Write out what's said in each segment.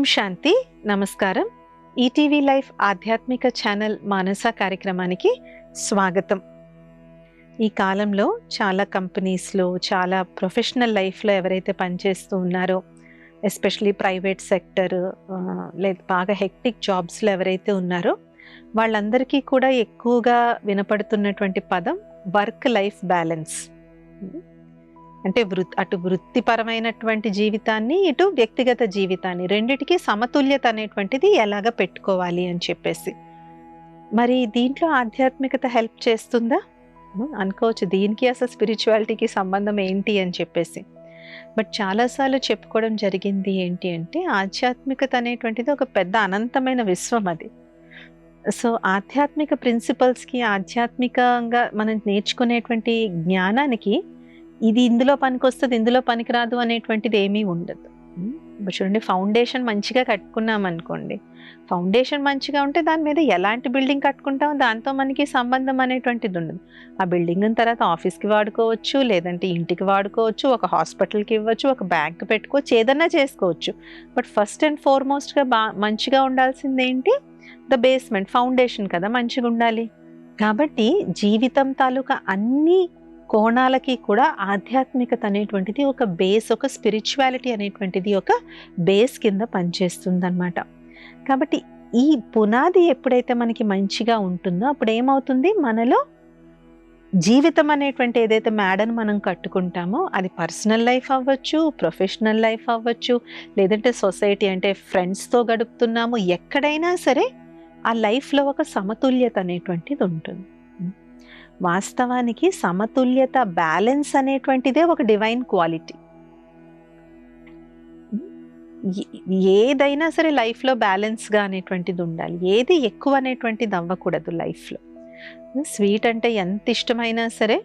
ఓం శాంతి. నమస్కారం. ETV life ఆధ్యాత్మిక channel మానస కార్యక్రమానికి స్వాగతం. ఈ కాలంలో చాలా కంపెనీస్లో, చాలా ప్రొఫెషనల్ లైఫ్లో ఎవరైతే పనిచేస్తూ ఉన్నారో, ఎస్పెషలీ ప్రైవేట్ సెక్టర్ లేదా బాగా హెక్టిక్ జాబ్స్లో ఎవరైతే ఉన్నారో వాళ్ళందరికీ కూడా ఎక్కువగా వినపడుతున్నటువంటి పదం వర్క్ లైఫ్ బ్యాలెన్స్. అంటే అటు వృత్తిపరమైనటువంటి జీవితాన్ని, ఇటు వ్యక్తిగత జీవితాన్ని రెండిటికి సమతుల్యత అనేటువంటిది ఎలాగ పెట్టుకోవాలి అని చెప్పేసి. మరి దీంట్లో ఆధ్యాత్మికత హెల్ప్ చేస్తుందా అనుకోవచ్చు. దీనికి అసలు స్పిరిచువాలిటీకి సంబంధం ఏంటి అని చెప్పేసి. బట్ చాలాసార్లు చెప్పుకోవడం జరిగింది ఏంటి అంటే, ఆధ్యాత్మికత అనేటువంటిది ఒక పెద్ద అనంతమైన విశ్వం అది. సో ఆధ్యాత్మిక ప్రిన్సిపల్స్కి, ఆధ్యాత్మికంగా మనం నేర్చుకునేటువంటి జ్ఞానానికి ఇది ఇందులో పనికొస్తుంది, ఇందులో పనికిరాదు అనేటువంటిది ఏమీ ఉండదు. ఇప్పుడు చూడండి, ఫౌండేషన్ మంచిగా కట్టుకున్నాం అనుకోండి, ఫౌండేషన్ మంచిగా ఉంటే దాని మీద ఎలాంటి బిల్డింగ్ కట్టుకుంటామో దాంతో మనకి సంబంధం అనేటువంటిది ఉండదు. ఆ బిల్డింగ్ తర్వాత ఆఫీస్కి వాడుకోవచ్చు, లేదంటే ఇంటికి వాడుకోవచ్చు, ఒక హాస్పిటల్కి ఇవ్వచ్చు, ఒక బ్యాంక్ పెట్టుకోవచ్చు, ఏదన్నా చేసుకోవచ్చు. బట్ ఫస్ట్ అండ్ ఫార్మోస్ట్గా మంచిగా ఉండాల్సింది ఏంటి? ద బేస్మెంట్, ఫౌండేషన్ కదా మంచిగా ఉండాలి. కాబట్టి జీవితం తాలూకా అన్ని కోణాలకి కూడా ఆధ్యాత్మికత అనేటువంటిది ఒక బేస్, ఒక స్పిరిచువాలిటీ అనేటువంటిది ఒక బేస్ కింద పనిచేస్తుంది అన్నమాట. కాబట్టి ఈ పునాది ఎప్పుడైతే మనకి మంచిగా ఉంటుందో అప్పుడు ఏమవుతుంది, మనలో జీవితం అనేటువంటి ఏదైతే మేడను మనం కట్టుకుంటామో అది పర్సనల్ లైఫ్ అవ్వచ్చు, ప్రొఫెషనల్ లైఫ్ అవ్వచ్చు, లేదంటే సొసైటీ అంటే ఫ్రెండ్స్తో గడుపుతున్నాము, ఎక్కడైనా సరే ఆ లైఫ్లో ఒక సమతుల్యత అనేటువంటిది ఉంటుంది. వాస్తవానికి సమతుల్యత, బ్యాలెన్స్ అనేటువంటిదే ఒక డివైన్ క్వాలిటీ. ఏదైనా సరే లైఫ్లో బ్యాలెన్స్గా అనేటువంటిది ఉండాలి. ఏది ఎక్కువ అనేటువంటిది అవ్వకూడదు లైఫ్లో. స్వీట్ అంటే ఎంత ఇష్టమైనా సరే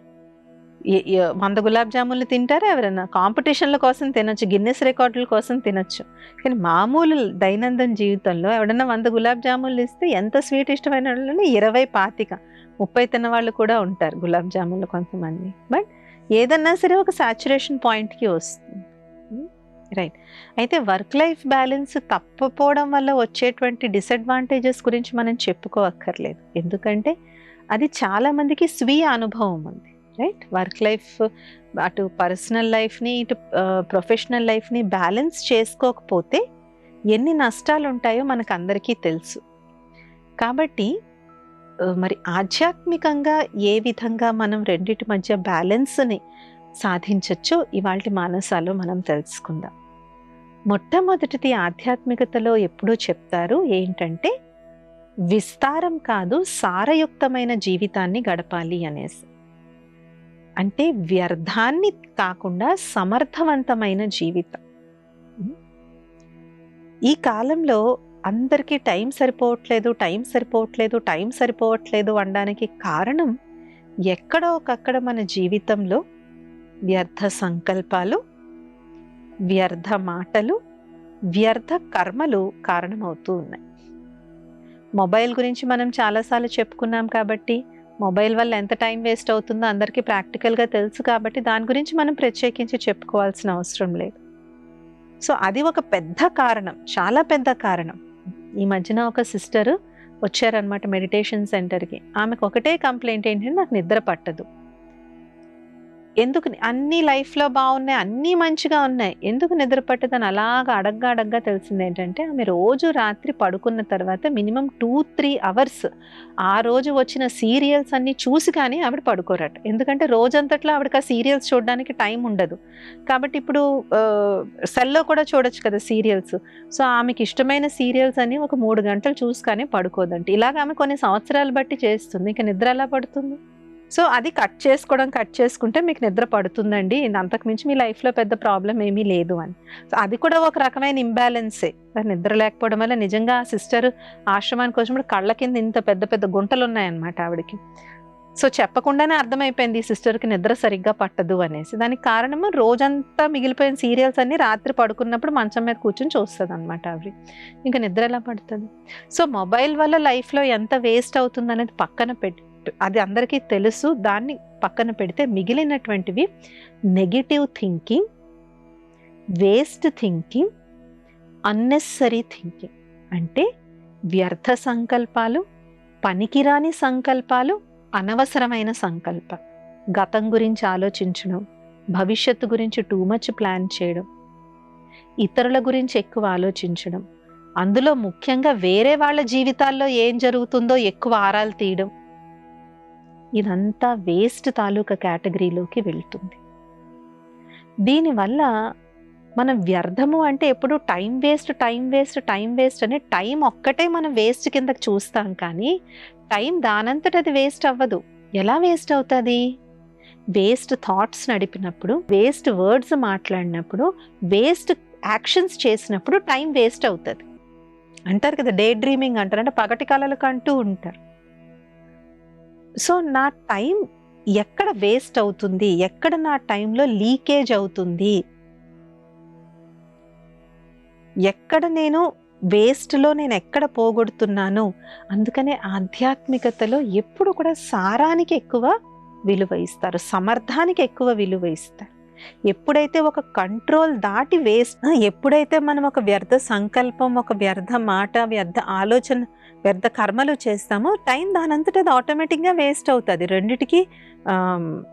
100 గులాబ్ జామున్లు తింటారా ఎవరైనా? కాంపిటీషన్ల కోసం తినొచ్చు, గిన్నెస్ రికార్డుల కోసం తినొచ్చు. కానీ మామూలు దైనందిన జీవితంలో ఎవడన్నా 100 గులాబ్ జామున్లు ఇస్తే ఎంత స్వీట్ ఇష్టమైన వాళ్ళని 20, 25, 30 తిన్న వాళ్ళు కూడా ఉంటారు గులాబ్ జామున్లు కొంతమంది. బట్ ఏదన్నా సరే ఒక సాచురేషన్ పాయింట్కి వస్తుంది. రైట్. అయితే వర్క్ లైఫ్ బ్యాలెన్స్ తప్పపోవడం వల్ల వచ్చేటువంటి డిసడ్వాంటేజెస్ గురించి మనం చెప్పుకోవక్కర్లేదు. ఎందుకంటే అది చాలామందికి స్వీయ అనుభవం ఉంది. రైట్. వర్క్ లైఫ్, అటు పర్సనల్ లైఫ్ని, ఇటు ప్రొఫెషనల్ లైఫ్ని బ్యాలెన్స్ చేసుకోకపోతే ఎన్ని నష్టాలు ఉంటాయో మనకు అందరికీ తెలుసు. కాబట్టి మరి ఆధ్యాత్మికంగా ఏ విధంగా మనం రెండిటి మధ్య బ్యాలెన్స్ని సాధించవచ్చో ఇవాళ మానసాలో మనం తెలుసుకుందాం. మొట్టమొదటిది ఆధ్యాత్మికతలో ఎప్పుడూ చెప్తారు ఏంటంటే, విస్తారం కాదు సారయుక్తమైన జీవితాన్ని గడపాలి అనేసి. అంటే వ్యర్థాన్ని కాకుండా సమర్థవంతమైన జీవితం. ఈ కాలంలో అందరికీ టైం సరిపోవట్లేదు అనడానికి కారణం, ఎక్కడో ఒకక్కడ మన జీవితంలో వ్యర్థ సంకల్పాలు, వ్యర్థ మాటలు, వ్యర్థ కర్మలు కారణమవుతూ ఉన్నాయి. మొబైల్ గురించి మనం చాలాసార్లు చెప్పుకున్నాం కాబట్టి, మొబైల్ వల్ల ఎంత టైం వేస్ట్ అవుతుందో అందరికీ ప్రాక్టికల్గా తెలుసు కాబట్టి దాని గురించి మనం ప్రత్యేకించి చెప్పుకోవాల్సిన అవసరం లేదు. సో అది ఒక పెద్ద కారణం, చాలా పెద్ద కారణం. ఈ మధ్యన ఒక సిస్టర్ వచ్చారనమాట మెడిటేషన్ సెంటర్కి. ఆమెకు ఒకటే కంప్లైంట్ ఏంటంటే, నాకు నిద్ర పట్టదు. ఎందుకు అన్ని లైఫ్లో బాగున్నాయి, అన్నీ మంచిగా ఉన్నాయి, ఎందుకు నిద్ర పట్టదని అలాగా అడగ్గా తెలిసింది ఏంటంటే, ఆమె రోజు రాత్రి పడుకున్న తర్వాత మినిమం 2-3 అవర్స్ ఆ రోజు వచ్చిన సీరియల్స్ అన్నీ చూసి కానీ ఆవిడ పడుకోరట. ఎందుకంటే రోజంతట్లో ఆవిడకి ఆ సీరియల్స్ చూడడానికి టైం ఉండదు. కాబట్టి ఇప్పుడు సెల్లో కూడా చూడొచ్చు కదా సీరియల్స్. సో ఆమెకి ఇష్టమైన సీరియల్స్ అన్ని ఒక 3 గంటలు చూసి కానీ పడుకోదంట. ఇలాగ ఆమె కొన్ని సంవత్సరాలు బట్టి చేస్తుంది. ఇక నిద్ర ఎలా పడుతుంది? సో అది కట్ చేసుకుంటే మీకు నిద్ర పడుతుందండి, అంతకుమించి మీ లైఫ్లో పెద్ద ప్రాబ్లం ఏమీ లేదు అని. సో అది కూడా ఒక రకమైన ఇంబ్యాలెన్సే. నిద్ర లేకపోవడం వల్ల నిజంగా ఆ సిస్టర్ ఆశ్రమానికి వచ్చినప్పుడు కళ్ళ కింద ఇంత పెద్ద పెద్ద గుంటలు ఉన్నాయన్నమాట ఆవిడకి. సో చెప్పకుండానే అర్థమైపోయింది ఈ సిస్టర్కి నిద్ర సరిగ్గా పట్టదు అనేసి. దానికి కారణము రోజంతా మిగిలిపోయిన సీరియల్స్ అన్ని రాత్రి పడుకున్నప్పుడు మంచం మీద కూర్చొని చూస్తుంది అనమాట ఆవిడ. ఇంకా నిద్ర ఎలా పడుతుంది? సో మొబైల్ వల్ల లైఫ్లో ఎంత వేస్ట్ అవుతుంది అనేది పక్కన పెట్టి, అది అందరికీ తెలుసు, దాన్ని పక్కన పెడితే మిగిలినటువంటివి negative thinking, waste thinking, unnecessary thinking అంటే వ్యర్థ సంకల్పాలు, పనికిరాని సంకల్పాలు, అనవసరమైన సంకల్పం. గతం గురించి ఆలోచించడం, భవిష్యత్తు గురించి టూ మచ్ ప్లాన్ చేయడం, ఇతరుల గురించి ఎక్కువ ఆలోచించడం, అందులో ముఖ్యంగా వేరే వాళ్ళ జీవితాల్లో ఏం జరుగుతుందో ఎక్కువ ఆరాలు తీయడం, ఇదంతా వేస్ట్ తాలూకా కేటగిరీలోకి వెళ్తుంది. దీనివల్ల మనం వ్యర్థము అంటే ఎప్పుడు టైం వేస్ట్ అని టైం ఒక్కటే మనం వేస్ట్ కిందకి చూస్తాం, కానీ టైం దానంతట అది వేస్ట్ అవ్వదు. ఎలా వేస్ట్ అవుతుంది? వేస్ట్ థాట్స్ నడిపినప్పుడు, వేస్ట్ వర్డ్స్ మాట్లాడినప్పుడు, వేస్ట్ యాక్షన్స్ చేసినప్పుడు టైం వేస్ట్ అవుతుంది. అంటారు కదా, డే డ్రీమింగ్ అంటారు, అంటే పగటి కలలకు అంటూ ఉంటారు. సో నా టైం ఎక్కడ వేస్ట్ అవుతుంది, ఎక్కడ నా టైంలో లీకేజ్ అవుతుంది, ఎక్కడ నేను వేస్ట్లో నేను ఎక్కడ పోగొడుతున్నాను. అందుకనే ఆధ్యాత్మికతలో ఎప్పుడు కూడా సారానికి ఎక్కువ విలువ ఇస్తారు, సమర్థానికి ఎక్కువ విలువ ఇస్తారు. ఎప్పుడైతే ఒక కంట్రోల్ దాటి వేస్ట్, ఎప్పుడైతే మనం ఒక వ్యర్థ సంకల్పం, ఒక వ్యర్థ మాట, వ్యర్థ ఆలోచన, వ్యర్థ కర్మలు చేస్తామో టైం దానంతట అది ఆటోమేటిక్గా వేస్ట్ అవుతుంది. రెండిటికి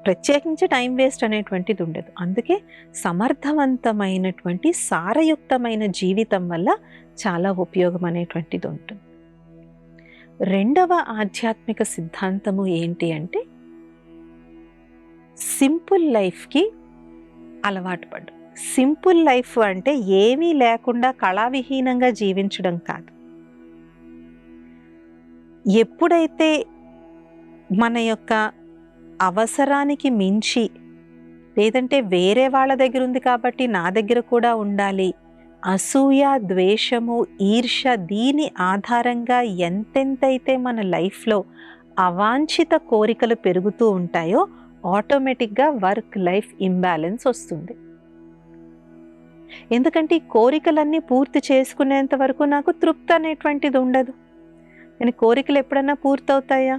ప్రత్యేకించి టైం వేస్ట్ అనేటువంటిది ఉండదు. అందుకే సమర్థవంతమైనటువంటి సారయుక్తమైన జీవితం వల్ల చాలా ఉపయోగం అనేటువంటిది ఉంటుంది. రెండవ ఆధ్యాత్మిక సిద్ధాంతము ఏంటి అంటే సింపుల్ లైఫ్కి అలవాటు పడ్డు. సింపుల్ లైఫ్ అంటే ఏమీ లేకుండా కళావిహీనంగా జీవించడం కాదు. ఎప్పుడైతే మన యొక్క అవసరానికి మించి, లేదంటే వేరే వాళ్ళ దగ్గర ఉంది కాబట్టి నా దగ్గర కూడా ఉండాలి, అసూయ, ద్వేషము, ఈర్ష్య, దీని ఆధారంగా ఎంతెంతైతే మన లైఫ్లో అవాంఛిత కోరికలు పెరుగుతూ ఉంటాయో ఆటోమేటిక్గా వర్క్ లైఫ్ ఇంబ్యాలెన్స్ వస్తుంది. ఎందుకంటే ఈ కోరికలన్నీ పూర్తి చేసుకునేంత వరకు నాకు తృప్తి అనేటువంటిది ఉండదు. కానీ కోరికలు ఎప్పుడన్నా పూర్తవుతాయా?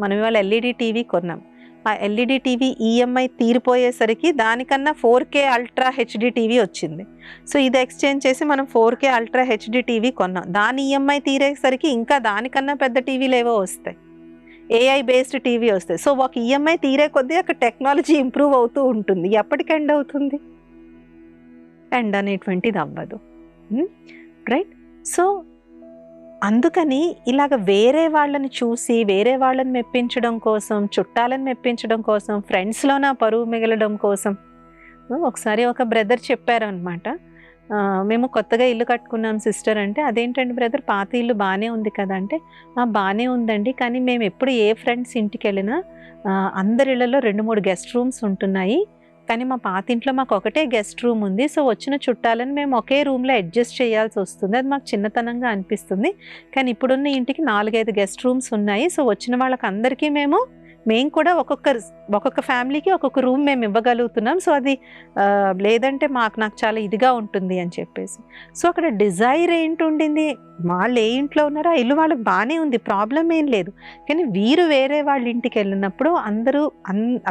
మనం ఇవాళ ఎల్ఈడి టీవీ కొన్నాం, ఆ ఎల్ఈడి టీవీ ఈఎంఐ తీరిపోయేసరికి దానికన్నా 4K అల్ట్రా హెచ్డి టీవీ వచ్చింది. సో ఇది ఎక్స్చేంజ్ చేసి మనం 4K అల్ట్రా హెచ్డి టీవీ కొన్నాం, దాని ఈఎంఐ తీరేసరికి ఇంకా దానికన్నా పెద్ద టీవీలు ఏవో వస్తాయి, ఏఐ బేస్డ్ టీవీ వస్తాయి. సో ఒక ఈఎంఐ తీరే కొద్దీ అక్కడ టెక్నాలజీ ఇంప్రూవ్ అవుతూ ఉంటుంది. ఎప్పటికి ఎండ్ అవుతుంది? ఎండ్ అనేటువంటిది అవ్వదు. రైట్? సో అందుకని ఇలాగ వేరే వాళ్ళని చూసి, వేరే వాళ్ళని మెప్పించడం కోసం, చుట్టాలను మెప్పించడం కోసం, ఫ్రెండ్స్లో నా పరువు మిగలడం కోసం, ఒకసారి ఒక బ్రదర్ చెప్పారు అనమాట, మేము కొత్తగా ఇల్లు కట్టుకున్నాం సిస్టర్ అంటే, అదేంటండి బ్రదర్ పాత ఇల్లు బాగానే ఉంది కదా అంటే, బాగానే ఉందండి, కానీ మేము ఎప్పుడు ఏ ఫ్రెండ్స్ ఇంటికి వెళ్ళినా అందరి ఇళ్లలో 2-3 గెస్ట్ రూమ్స్ ఉంటున్నాయి, కానీ మా పాత ఇంట్లో మాకు ఒకటే గెస్ట్ రూమ్ ఉంది. సో వచ్చిన చుట్టాలను మేము ఒకే రూమ్లో అడ్జస్ట్ చేయాల్సి వస్తుంది, అది మాకు చిన్నతనంగా అనిపిస్తుంది. కానీ ఇప్పుడున్న ఇంటికి 4-5 గెస్ట్ రూమ్స్ ఉన్నాయి. సో వచ్చిన వాళ్ళకి అందరికీ మేము కూడా ఒక్కొక్క ఫ్యామిలీకి ఒక్కొక్క రూమ్ మేము ఇవ్వగలుగుతున్నాం. సో అది లేదంటే నాకు చాలా ఇదిగా ఉంటుంది అని చెప్పేసి. సో అక్కడ డిజైర్ ఏంటి ఉండింది, వాళ్ళు ఏ ఇంట్లో ఉన్నారో ఆ ఇల్లు వాళ్ళకి బాగానే ఉంది, ప్రాబ్లం ఏం లేదు. కానీ వీరు వేరే వాళ్ళ ఇంటికి వెళ్ళినప్పుడు అందరూ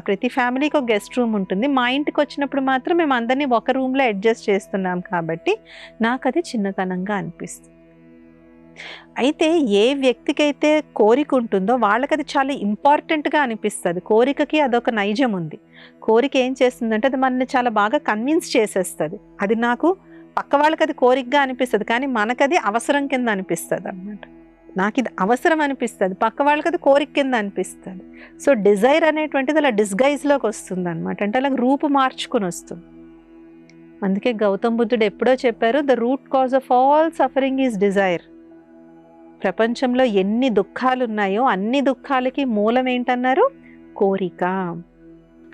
ప్రతి ఫ్యామిలీకి ఒక గెస్ట్ రూమ్ ఉంటుంది, మా ఇంటికి వచ్చినప్పుడు మాత్రం మేము అందరినీ ఒక రూమ్లో అడ్జస్ట్ చేస్తున్నాం కాబట్టి నాకు అది చిన్నతనంగా అనిపిస్తుంది. అయితే ఏ వ్యక్తికైతే కోరిక ఉంటుందో వాళ్ళకి అది చాలా ఇంపార్టెంట్గా అనిపిస్తుంది. కోరికకి అదొక నైజం ఉంది. కోరిక ఏం చేస్తుందంటే అది మనల్ని చాలా బాగా కన్విన్స్ చేసేస్తుంది. అది నాకు పక్క వాళ్ళకి అది కోరికగా అనిపిస్తుంది, కానీ మనకది అవసరం కింద అనిపిస్తుంది అన్నమాట. నాకు ఇది అవసరం అనిపిస్తుంది, పక్క వాళ్ళకి అది కోరిక కింద అనిపిస్తుంది. సో డిజైర్ అనేటువంటిది అలా డిస్గైజ్లోకి వస్తుంది అనమాట, అంటే అలా రూపు మార్చుకుని వస్తుంది. అందుకే గౌతమ్ బుద్ధుడు ఎప్పుడో చెప్పారు, the root cause of all suffering is desire. ప్రపంచంలో ఎన్ని దుఃఖాలు ఉన్నాయో అన్ని దుఃఖాలకి మూలం ఏంటన్నారు? కోరిక.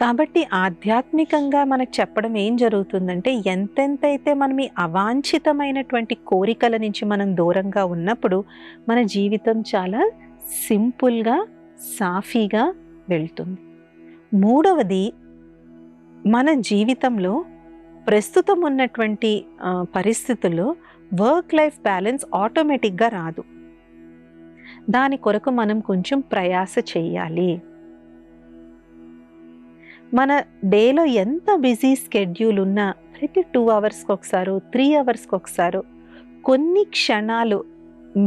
కాబట్టి ఆధ్యాత్మికంగా మనకు చెప్పడం ఏం జరుగుతుందంటే, ఎంతెంతైతే మనం ఈ అవాంఛితమైనటువంటి కోరికల నుంచి మనం దూరంగా ఉన్నప్పుడు మన జీవితం చాలా సింపుల్గా, సాఫీగా వెళ్తుంది. మూడవది, మన జీవితంలో ప్రస్తుతం ఉన్నటువంటి పరిస్థితుల్లో వర్క్ లైఫ్ బ్యాలెన్స్ ఆటోమేటిక్గా రాదు. దాని కొరకు మనం కొంచెం ప్రయాస చేయాలి. మన డేలో ఎంత బిజీ స్కెడ్యూల్ ఉన్నా అయితే 2 అవర్స్కి ఒకసారి 3 అవర్స్కి ఒకసారి కొన్ని క్షణాలు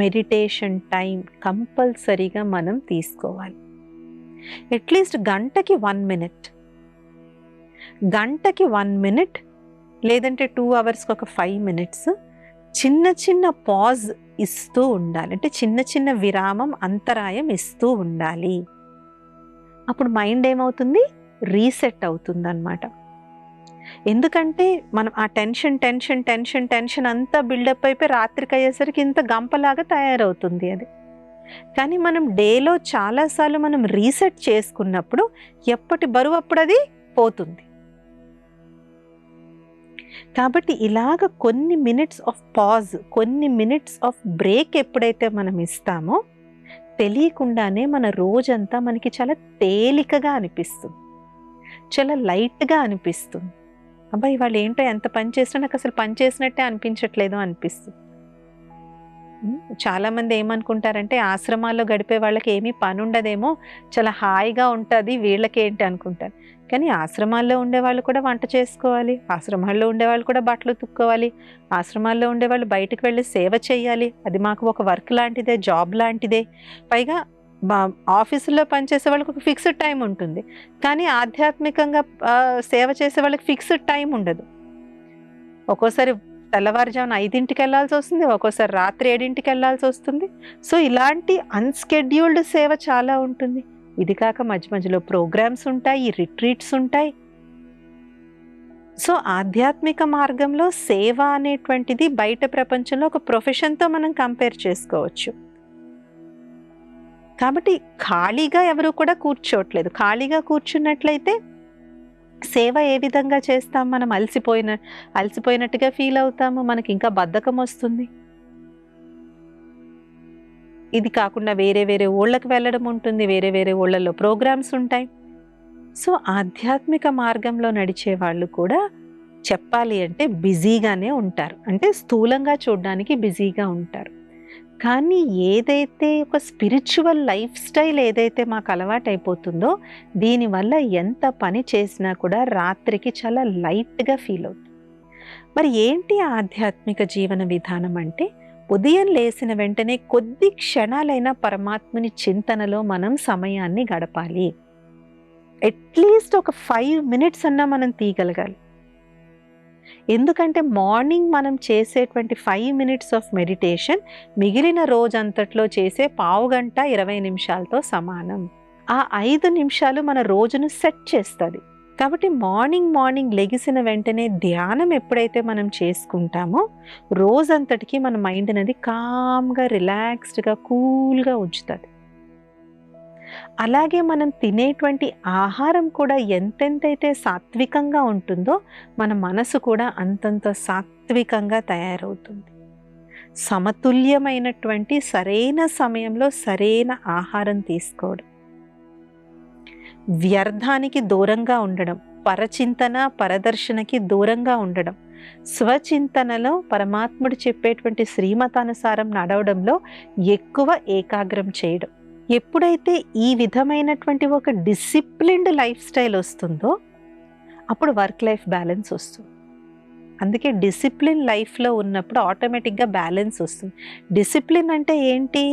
మెడిటేషన్ టైం కంపల్సరీగా మనం తీసుకోవాలి. అట్లీస్ట్ గంటకి 1 మినిట్, గంటకి 1 మినిట్, లేదంటే 2 అవర్స్కి ఒక 5 మినిట్స్ చిన్న చిన్న పాజ్ ఇస్తూ ఉండాలి. అంటే చిన్న చిన్న విరామం, అంతరాయం ఇస్తూ ఉండాలి. అప్పుడు మైండ్ ఏమవుతుంది, రీసెట్ అవుతుంది అన్నమాట. ఎందుకంటే మనం ఆ టెన్షన్ టెన్షన్ టెన్షన్ టెన్షన్ అంతా బిల్డప్ అయిపోయి రాత్రికి అయ్యేసరికి ఇంత గంపలాగా తయారవుతుంది అది. కానీ మనం డేలో చాలాసార్లు మనం రీసెట్ చేసుకున్నప్పుడు ఎప్పటి బరువు అప్పుడు అది పోతుంది. కాబట్టి ఇలాగ కొన్ని మినిట్స్ ఆఫ్ పాజ్, కొన్ని మినిట్స్ ఆఫ్ బ్రేక్ ఎప్పుడైతే మనం ఇస్తామో తెలియకుండానే మన రోజంతా మనకి చాలా తేలికగా అనిపిస్తుంది, చాలా లైట్గా అనిపిస్తుంది. అబ్బాయి వాళ్ళు ఏంటో ఎంత పని చేసినా నాకు అసలు పని చేసినట్టే అనిపించట్లేదు అనిపిస్తుంది. చాలామంది ఏమనుకుంటారంటే ఆశ్రమాల్లో గడిపే వాళ్ళకి ఏమీ పని ఉండదేమో, చాలా హాయిగా ఉంటుంది వీళ్ళకి ఏంటి అనుకుంటారు. కానీ ఆశ్రమాల్లో ఉండేవాళ్ళు కూడా వంట చేసుకోవాలి, ఆశ్రమాల్లో ఉండేవాళ్ళు కూడా బట్టలు ఉతుక్కోవాలి, ఆశ్రమాల్లో ఉండేవాళ్ళు బయటకు వెళ్ళి సేవ చేయాలి. అది మాకు ఒక వర్క్ లాంటిదే, జాబ్ లాంటిదే. పైగా ఆఫీసుల్లో పనిచేసే వాళ్ళకి ఒక ఫిక్స్డ్ టైం ఉంటుంది, కానీ ఆధ్యాత్మికంగా సేవ చేసే వాళ్ళకి ఫిక్స్డ్ టైం ఉండదు. ఒక్కోసారి తెల్లవారుజామున 5ంటికి వెళ్ళాల్సి వస్తుంది, ఒక్కోసారి రాత్రి 7ంటికి వెళ్ళాల్సి వస్తుంది. సో ఇలాంటి అన్స్కెడ్యూల్డ్ సేవ చాలా ఉంటుంది. ఇది కాక మధ్య మధ్యలో ప్రోగ్రామ్స్ ఉంటాయి, రిట్రీట్స్ ఉంటాయి. సో ఆధ్యాత్మిక మార్గంలో సేవ అనేటువంటిది బయట ప్రపంచంలో ఒక ప్రొఫెషన్తో మనం కంపేర్ చేసుకోవచ్చు. కాబట్టి ఖాళీగా ఎవరు కూడా కూర్చోవట్లేదు. ఖాళీగా కూర్చున్నట్లయితే సేవ ఏ విధంగా చేస్తాం, మనం అలసిపోయినట్టుగా ఫీల్ అవుతాము, మనకి ఇంకా బద్ధకం వస్తుంది. ఇది కాకుండా వేరే వేరే ఊళ్ళకి వెళ్ళడం ఉంటుంది, వేరే వేరే ఊళ్ళల్లో ప్రోగ్రామ్స్ ఉంటాయి. సో ఆధ్యాత్మిక మార్గంలో నడిచే వాళ్ళు కూడా చెప్పాలి అంటే బిజీగానే ఉంటారు, అంటే స్థూలంగా చూడడానికి బిజీగా ఉంటారు. కానీ ఏదైతే ఒక స్పిరిచువల్ లైఫ్ స్టైల్ ఏదైతే మాకు అలవాటు అయిపోతుందో దీనివల్ల ఎంత పని చేసినా కూడా రాత్రికి చాలా లైట్గా ఫీల్ అవుతుంది. మరి ఏంటి ఆధ్యాత్మిక జీవన విధానం అంటే, ఉదయం లేచిన వెంటనే కొద్ది క్షణాలైనా పరమాత్మని చింతనలో మనం సమయాన్ని గడపాలి. అట్లీస్ట్ ఒక 5 మినిట్స్ అన్నా మనం తీయగలగాలి. ఎందుకంటే మార్నింగ్ మనం చేసేటువంటి 5 మినిట్స్ ఆఫ్ మెడిటేషన్ మిగిలిన రోజంతట్లో చేసే 15 గంట 20 నిమిషాలతో సమానం. ఆ 5 నిమిషాలు మన రోజును సెట్ చేస్తుంది. కాబట్టి మార్నింగ్ లెగిసిన వెంటనే ధ్యానం ఎప్పుడైతే మనం చేసుకుంటామో రోజంతటికి మన మైండ్ అనేది కామ్గా, రిలాక్స్డ్గా, కూల్గా ఉంచుతుంది. అలాగే మనం తినేటువంటి ఆహారం కూడా ఎంతెంతైతే సాత్వికంగా ఉంటుందో మన మనసు కూడా అంతంత సాత్వికంగా తయారవుతుంది. సమతుల్యమైనటువంటి సరైన సమయంలో సరైన ఆహారం తీసుకోవడం, వ్యర్థానికి దూరంగా ఉండడం, పరచింతన పరదర్శనకి దూరంగా ఉండడం, స్వచింతనలో పరమాత్ముడు చెప్పేటువంటి శ్రీమతానుసారం నడవడంలో ఎక్కువ ఏకాగ్రం చేయడం. ఎప్పుడైతే ఈ విధమైనటువంటి ఒక డిసిప్లిన్డ్ లైఫ్ స్టైల్ వస్తుందో అప్పుడు వర్క్ లైఫ్ బ్యాలెన్స్ వస్తుంది. అందుకే డిసిప్లిన్ లైఫ్లో ఉన్నప్పుడు ఆటోమేటిక్గా బ్యాలెన్స్ వస్తుంది. డిసిప్లిన్ అంటే ఏంటి?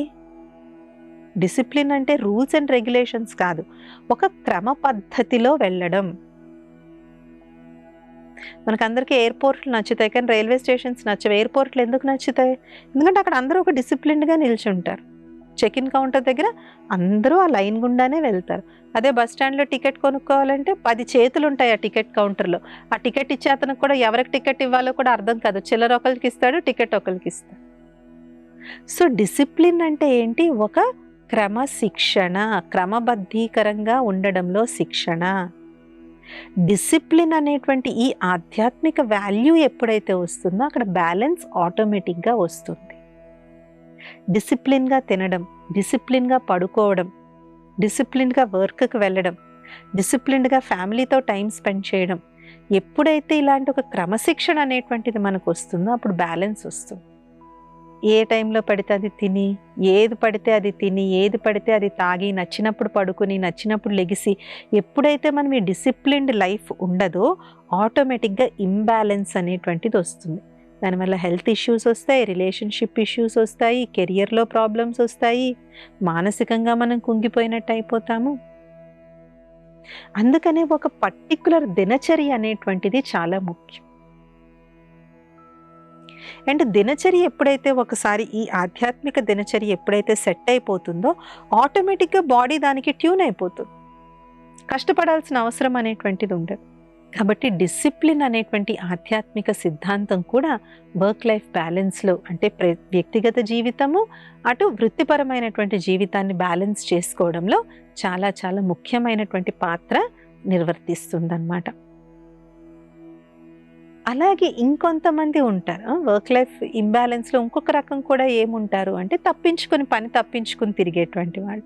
డిసిప్లిన్ అంటే రూల్స్ అండ్ రెగ్యులేషన్స్ కాదు, ఒక క్రమ పద్ధతిలో వెళ్ళడం. మనకందరికీ ఎయిర్పోర్ట్లు నచ్చుతాయి కానీ రైల్వే స్టేషన్స్ నచ్చవు. ఎయిర్పోర్ట్లు ఎందుకు నచ్చుతాయి? ఎందుకంటే అక్కడ అందరూ ఒక డిసిప్లిన్డ్గా నిల్చుంటారు. చెక్ ఇన్ కౌంటర్ దగ్గర అందరూ ఆ లైన్ గుండానే వెళ్తారు. అదే బస్ స్టాండ్లో టికెట్ కొనుక్కోవాలంటే 10 చేతులు ఉంటాయి ఆ టికెట్ కౌంటర్లో. ఆ టికెట్ ఇచ్చే అతనికి కూడా ఎవరికి టికెట్ ఇవ్వాలో కూడా అర్థం కాదు. చిల్లర ఒకరికి ఇస్తాడు, టికెట్ ఒకరికి ఇస్తాడు. సో డిసిప్లిన్ అంటే ఏంటి? ఒక క్రమశిక్షణ, క్రమబద్ధీకరంగా ఉండడంలో శిక్షణ. డిసిప్లిన్ అనేటువంటి ఈ ఆధ్యాత్మిక వాల్యూ ఎప్పుడైతే వస్తుందో అక్కడ బ్యాలెన్స్ ఆటోమేటిక్గా వస్తుంది. డిసిప్లిన్గా తినడం, డిసిప్లిన్గా పడుకోవడం, డిసిప్లిన్గా వర్క్కి వెళ్ళడం, డిసిప్లిన్డ్గా ఫ్యామిలీతో టైం స్పెండ్ చేయడం, ఎప్పుడైతే ఇలాంటి ఒక క్రమశిక్షణ అనేటువంటిది మనకు వస్తుందో అప్పుడు బ్యాలెన్స్ వస్తుంది. ఏ టైంలో పడితే అది తిని, ఏది పడితే అది తిని, ఏది పడితే అది తాగి, నచ్చినప్పుడు పడుకుని, నచ్చినప్పుడు లెగిసి, ఎప్పుడైతే మనం ఈ డిసిప్లిన్డ్ లైఫ్ ఉండదో ఆటోమేటిక్గా ఇంబ్యాలెన్స్ అనేటువంటిది వస్తుంది. దానివల్ల హెల్త్ ఇష్యూస్ వస్తాయి, రిలేషన్షిప్ ఇష్యూస్ వస్తాయి, కెరియర్లో ప్రాబ్లమ్స్ వస్తాయి, మానసికంగా మనం కుంగిపోయినట్టు అయిపోతాము. అందుకనే ఒక పర్టిక్యులర్ దినచర్య అనేటువంటిది చాలా ముఖ్యం. అండ్ దినచర్య ఎప్పుడైతే ఒకసారి ఈ ఆధ్యాత్మిక దినచర్య ఎప్పుడైతే సెట్ అయిపోతుందో ఆటోమేటిక్గా బాడీ దానికి ట్యూన్ అయిపోతుంది. కష్టపడాల్సిన అవసరం అనేటువంటిది ఉండదు. కాబట్టి డిసిప్లిన్ అనేటువంటి ఆధ్యాత్మిక సిద్ధాంతం కూడా వర్క్ లైఫ్ బ్యాలెన్స్లో, అంటే వ్యక్తిగత జీవితము అటు వృత్తిపరమైనటువంటి జీవితాన్ని బ్యాలెన్స్ చేసుకోవడంలో చాలా చాలా ముఖ్యమైనటువంటి పాత్ర నిర్వర్తిస్తుందన్నమాట. అలాగే ఇంకొంతమంది ఉంటారు వర్క్ లైఫ్ ఇంబ్యాలెన్స్లో. ఇంకొక రకం కూడా ఏముంటారు అంటే పని తప్పించుకుని తిరిగేటువంటి వాళ్ళు.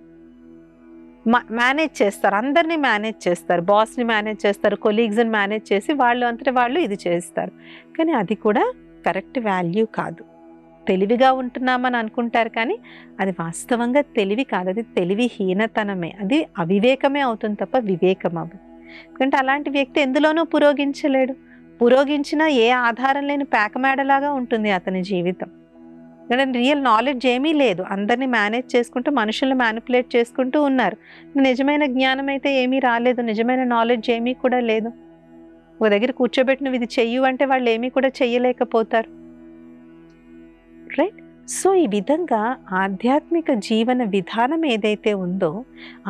మేనేజ్ చేస్తారు, అందరినీ మేనేజ్ చేస్తారు, బాస్ని మేనేజ్ చేస్తారు, కొలీగ్స్ని మేనేజ్ చేసి వాళ్ళు అంతటా వాళ్ళు ఇది చేస్తారు. కానీ అది కూడా కరెక్ట్ వాల్యూ కాదు. తెలివిగా ఉంటున్నామని అనుకుంటారు కానీ అది వాస్తవంగా తెలివి కాదు, అది తెలివిహీనతనమే, అది అవివేకమే అవుతుంది తప్ప వివేకం అవ్వదు. ఎందుకంటే అలాంటి వ్యక్తి ఎందులోనూ పురోగించలేడు. పురోగించినా ఏ ఆధారం లేని పేకమేడలాగా ఉంటుంది అతని జీవితం. రియల్ నాలెడ్జ్ ఏమీ లేదు, అందరినీ మేనేజ్ చేసుకుంటూ మనుషుల్ని మ్యానిపులేట్ చేసుకుంటూ ఉన్నారు. నిజమైన జ్ఞానం అయితే ఏమీ రాలేదు, నిజమైన నాలెడ్జ్ ఏమీ కూడా లేదు. ఒక దగ్గర కూర్చోబెట్టి నువ్వు ఇది చెయ్యు అంటే వాళ్ళు ఏమీ కూడా చెయ్యలేకపోతారు. రైట్? సో ఈ విధంగా ఆధ్యాత్మిక జీవన విధానం ఏదైతే ఉందో,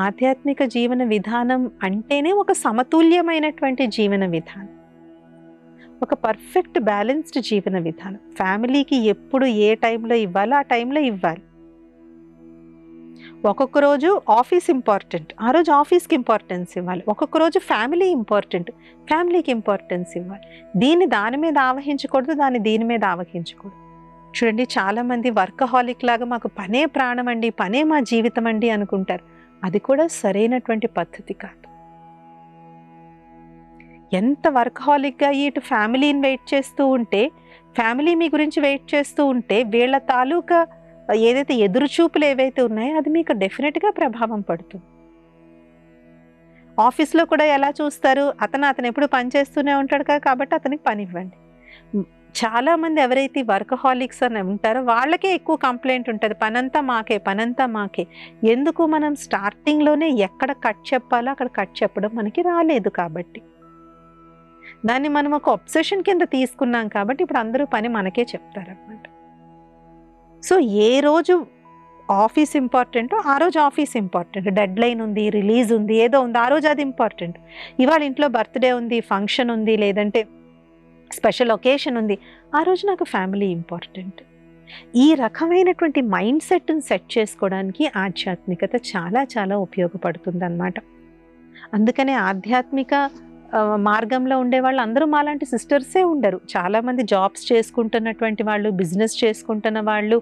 ఆధ్యాత్మిక జీవన విధానం అంటేనే ఒక సమతుల్యమైనటువంటి జీవన విధానం, ఒక పర్ఫెక్ట్ బ్యాలెన్స్డ్ జీవన విధానం. ఫ్యామిలీకి ఎప్పుడు ఏ టైంలో ఇవ్వాలో ఆ టైంలో ఇవ్వాలి. ఒక్కొక్క రోజు ఆఫీస్ ఇంపార్టెంట్, ఆ రోజు ఆఫీస్కి ఇంపార్టెన్స్ ఇవ్వాలి. ఒక్కొక్క రోజు ఫ్యామిలీ ఇంపార్టెంట్, ఫ్యామిలీకి ఇంపార్టెన్స్ ఇవ్వాలి. దాని మీద ఆవహించకూడదు, దీని మీద ఆవహించకూడదు. చూడండి, చాలామంది వర్కహాలిక్ లాగా మాకు పనే ప్రాణం అండి, పనే మా జీవితం అండి అనుకుంటారు. అది కూడా సరైనటువంటి పద్ధతి కాదు. ఎంత వర్కహాలిక్గా ఇటు ఫ్యామిలీని వెయిట్ చేస్తూ ఉంటే, ఫ్యామిలీ మీ గురించి వెయిట్ చేస్తూ ఉంటే, వీళ్ళ తాలూకా ఏదైతే ఎదురుచూపులు ఏవైతే ఉన్నాయో అది మీకు డెఫినెట్గా ప్రభావం పడుతుంది. ఆఫీస్లో కూడా ఎలా చూస్తారు, అతను ఎప్పుడు పని చేస్తూనే ఉంటాడు కాబట్టి అతనికి పని ఇవ్వండి. చాలామంది ఎవరైతే వర్కహాలిక్స్ అని ఉంటారో వాళ్ళకే ఎక్కువ కంప్లైంట్ ఉంటుంది, పనంతా మాకే. ఎందుకు? మనం స్టార్టింగ్లోనే ఎక్కడ కట్ చెప్పాలో అక్కడ కట్ చెప్పడం మనకి రాలేదు కాబట్టి, దాన్ని మనం ఒక అబ్సెషన్ కింద తీసుకున్నాం కాబట్టి ఇప్పుడు అందరూ పని మనకే చెప్తారన్నమాట. సో ఏ రోజు ఆఫీస్ ఇంపార్టెంటో ఆ రోజు ఆఫీస్ ఇంపార్టెంట్, డెడ్ లైన్ ఉంది, రిలీజ్ ఉంది, ఏదో ఉంది, ఆ రోజు అది ఇంపార్టెంట్. ఇవాళ ఇంట్లో బర్త్డే ఉంది, ఫంక్షన్ ఉంది, లేదంటే స్పెషల్ ఒకేషన్ ఉంది, ఆ రోజు నాకు ఫ్యామిలీ ఇంపార్టెంట్. ఈ రకమైనటువంటి మైండ్ సెట్ని సెట్ చేసుకోవడానికి ఆధ్యాత్మికత చాలా చాలా ఉపయోగపడుతుంది అన్నమాట. అందుకనే ఆధ్యాత్మిక మార్గంలో ఉండే వాళ్ళు అందరూ మాలాంటి సిస్టర్సే ఉండరు. చాలామంది జాబ్స్ చేసుకుంటున్నటువంటి వాళ్ళు, బిజినెస్ చేసుకుంటున్న వాళ్ళు,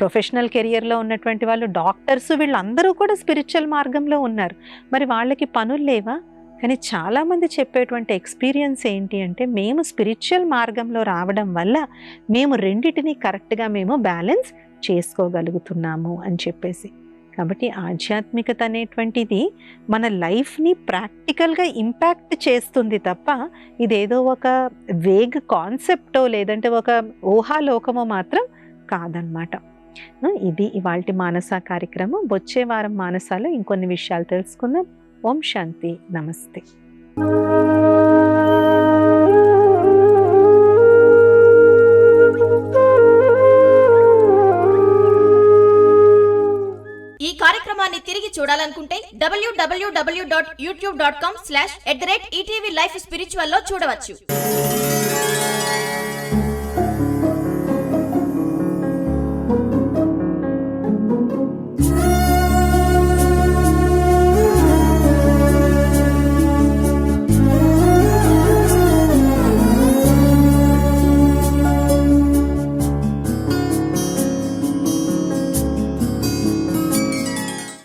ప్రొఫెషనల్ కెరియర్లో ఉన్నటువంటి వాళ్ళు, డాక్టర్స్, వీళ్ళందరూ కూడా స్పిరిచువల్ మార్గంలో ఉన్నారు. మరి వాళ్ళకి పనులు లేవా? కానీ చాలామంది చెప్పేటువంటి ఎక్స్పీరియన్స్ ఏంటి అంటే, మేము స్పిరిచువల్ మార్గంలో రావడం వల్ల మేము రెండిటిని కరెక్ట్గా బ్యాలెన్స్ చేసుకోగలుగుతున్నాము అని చెప్పేసి. కాబట్టి ఆధ్యాత్మికత అనేటువంటిది మన లైఫ్ని ప్రాక్టికల్గా ఇంపాక్ట్ చేస్తుంది తప్ప ఇదేదో ఒక వేగ్ కాన్సెప్టో లేదంటే ఒక ఊహాలోకమో మాత్రం కాదనమాట. ఇది ఇవాల్టి మానస కార్యక్రమం. వచ్చే వారం మానసాలో ఇంకొన్ని విషయాలు తెలుసుకుందాం. ఓం శాంతి, నమస్తే. ఈ కార్యక్రమాన్ని తిరిగి చూడాలనుకుంటే www.youtube.com/@ETV Life Spiritual లో చూడవచ్చు.